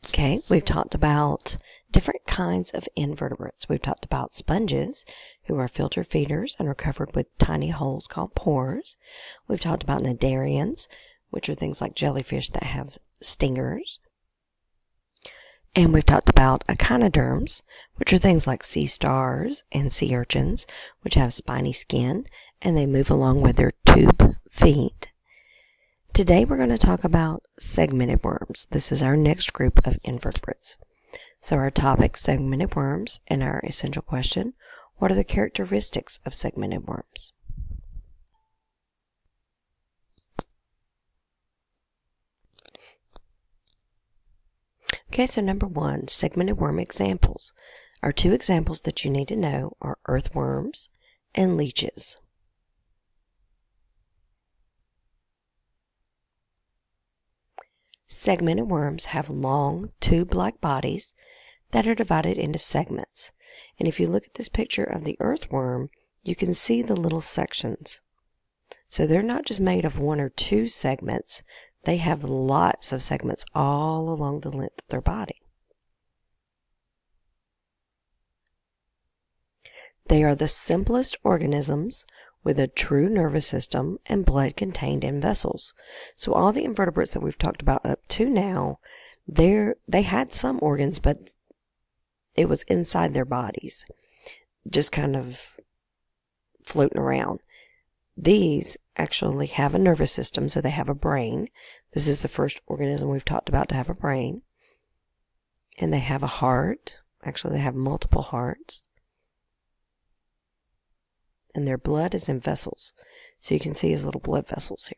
Okay, we've talked about different kinds of invertebrates. We've talked about sponges, who are filter feeders and are covered with tiny holes called pores. We've talked about cnidarians, which are things like jellyfish that have stingers. And we've talked about echinoderms, which are things like sea stars and sea urchins, which have spiny skin and they move along with their tube feet. Today we're going to talk about segmented worms. This is our next group of invertebrates. So our topic, segmented worms, and our essential question, what are the characteristics of segmented worms? Okay, so number one, segmented worm examples. Our two examples that you need to know are earthworms and leeches. Segmented worms have long, tube-like bodies that are divided into segments. And if you look at this picture of the earthworm, you can see the little sections. So they're not just made of one or two segments, they have lots of segments all along the length of their body. They are the simplest organisms with a true nervous system and blood contained in vessels. So all the invertebrates that we've talked about up to now, they had some organs, but it was inside their bodies, just kind of floating around. These actually have a nervous system, so they have a brain. This is the first organism we've talked about to have a brain. And they have a heart. Actually, they have multiple hearts. And their blood is in vessels. So you can see his little blood vessels here.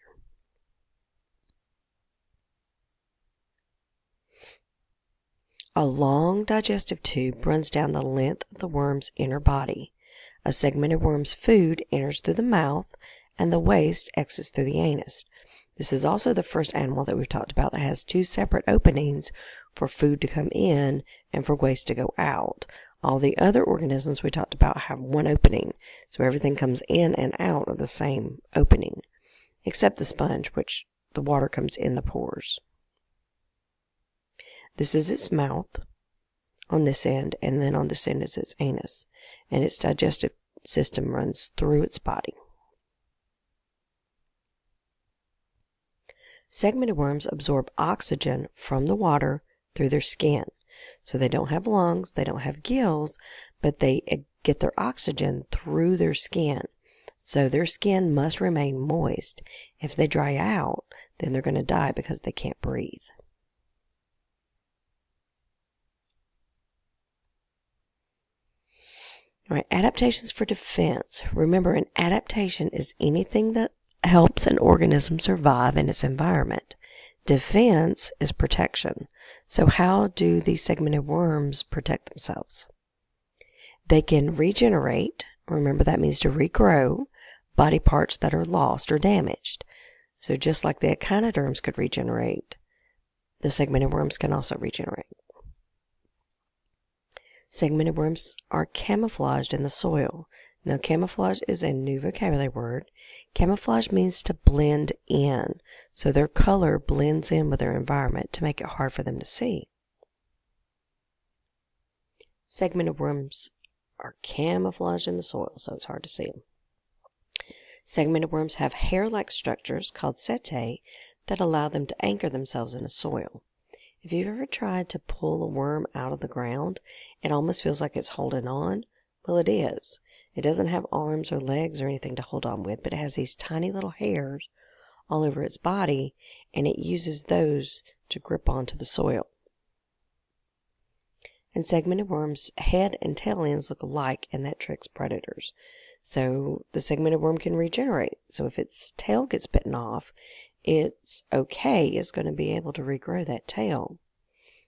A long digestive tube runs down the length of the worm's inner body. A segmented worm's food enters through the mouth, and the waste exits through the anus. This is also the first animal that we've talked about that has two separate openings for food to come in and for waste to go out. All the other organisms we talked about have one opening, so everything comes in and out of the same opening, except the sponge, which the water comes in the pores. This is its mouth on this end, and then on this end is its anus, and its digestive system runs through its body. Segmented worms absorb oxygen from the water through their skin. So they don't have lungs, they don't have gills, but they get their oxygen through their skin. So their skin must remain moist. If they dry out, then they're going to die because they can't breathe. All right, adaptations for defense. Remember, an adaptation is anything that helps an organism survive in its environment. Defense is protection. So how do these segmented worms protect themselves? They can regenerate. Remember, that means to regrow body parts that are lost or damaged. So just like the echinoderms could regenerate, the segmented worms can also regenerate. Segmented worms are camouflaged in the soil. Now, camouflage is a new vocabulary word. Camouflage means to blend in. So their color blends in with their environment to make it hard for them to see. Segmented worms are camouflaged in the soil, so it's hard to see them. Segmented worms have hair-like structures called setae that allow them to anchor themselves in the soil. If you've ever tried to pull a worm out of the ground, it almost feels like it's holding on. Well, it is. It doesn't have arms or legs or anything to hold on with, but it has these tiny little hairs all over its body, and it uses those to grip onto the soil. And segmented worms' head and tail ends look alike, and that tricks predators. So the segmented worm can regenerate. So if its tail gets bitten off, it's okay. It's going to be able to regrow that tail.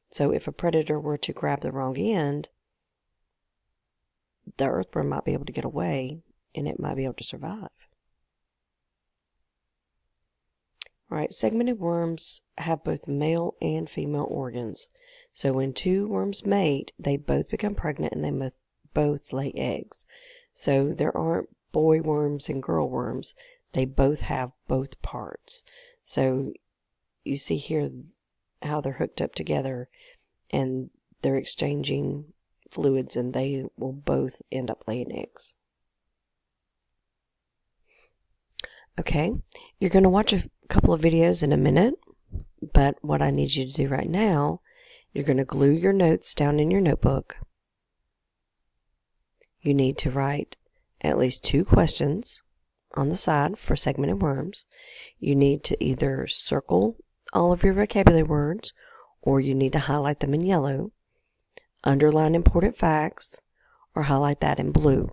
So if a predator were to grab the wrong end, the earthworm might be able to get away, and it might be able to survive. All right, segmented worms have both male and female organs. So when two worms mate, they both become pregnant and they both lay eggs. So there aren't boy worms and girl worms. They both have both parts. So you see here how they're hooked up together. and they're exchanging fluids, and they will both end up laying eggs. Okay, you're going to watch a couple of videos in a minute, but what I need you to do right now, you're going to glue your notes down in your notebook. You need to write at least 2 questions on the side for segmented worms. You need to either circle all of your vocabulary words, or you need to highlight them in yellow, underline important facts, or highlight that in blue.